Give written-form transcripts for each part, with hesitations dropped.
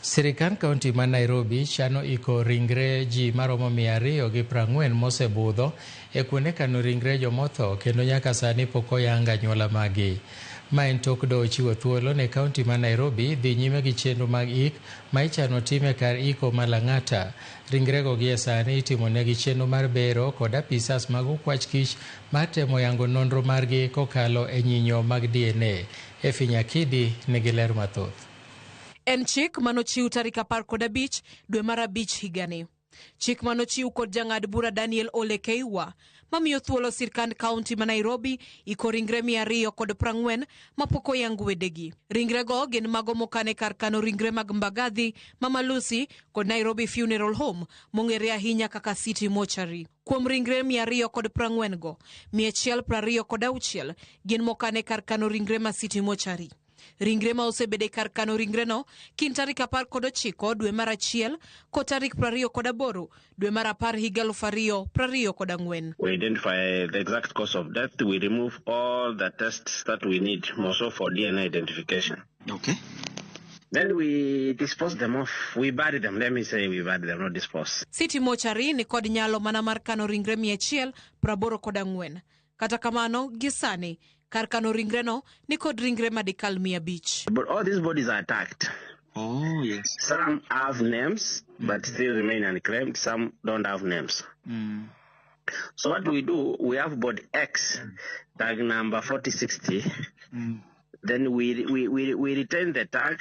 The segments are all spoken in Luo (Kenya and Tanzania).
Sirikal kaunti ma Nairobi chano iko ringre ji maromo 240 mosebudho e kuonde kano ringre jomotho kendo nyaka sani pok oyanga anyuola magi. Ma en tok do chiwo thuolo ne kaunti ma Nairobi dhi nyime gi chenro mag ik ma ichano time kar iko ma Lang'ata. Ringrego gi e sani itimo negi chenro mar bero kod apisas mag okwach kich mar temo yango nonro margi kokalo e nyinyo mag DNA. Efi Nyakidi nigi ler mathoth. En chik manochiw tarik 15 dwe mar abich higani. Chik manochiw kod jang'ad bura Daniel Ole Keiwa mamiyo thuolo sirkand kaunti ma Nairobi iko ringre 240 mapok oyang wedegi. Ringrego gin mago mokane kar kano ringre mag Mbagathi, Mama Lucy kod Nairobi Funeral Home mong'ere ahinya kaka City Mortuary. Kuom ringre 240 go, 126 gin mokane kar kano ringre ma City Mortuary. Ringre ma osebede kar kano ringre no kin tarik 19 dwe mar achiel ko tarik 28 dwe mar 10 higa 2024. We identify the exact cause of death. We remove all the tests that we need, also for DNA identification. Okay. Then we dispose them off. We bury them. Let me say we bury them, not dispose. City Mortuary ni kod nyalo mana mar kano ringre 184. Kata kamano gisani kar kano ringre no ni kod ringre medical 500. But all these bodies are tagged. Oh, yes. Some have names, but still remain unclaimed. Some don't have names. So what we do, we have body X, tag number 4060. Then we retain the tag.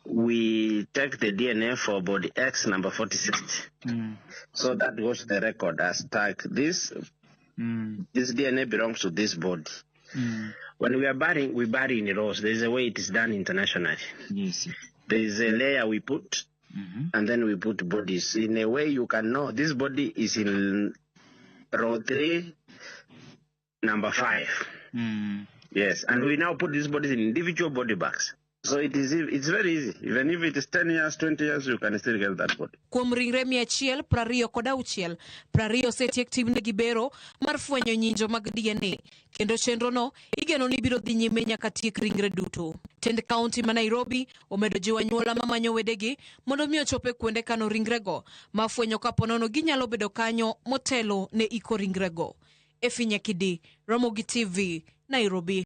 We take the DNA for body X number 4060. So that goes to the record as tag this. This DNA belongs to this body. When we are burying, we bury in rows. There is a way it is done internationally. Yes. There is a layer we put, and then we put bodies. In a way you can know this body is in row 3, number 5. Yes, and we now put these bodies in individual body bags. So it's very easy. Even if it is 10 years, 20 years, you can still get that body. Kuom ringre 126, 20 osetiek timne gi bero mar fwenyo nyinjo mag DNA. Kendo chenro no igeno ni biro dhi nyime nyaka tiek ringre duto. Tend kaunti ma Nairobi omedo jiwo anyuola mamanyo wedegi mondo mi ochope kuonde kano ringrego ma fwenyo kapo nono ginyalo bedo kanyo motelo ne iko ringrego. Efi Nyakidi, Ramogi TV, Nairobi.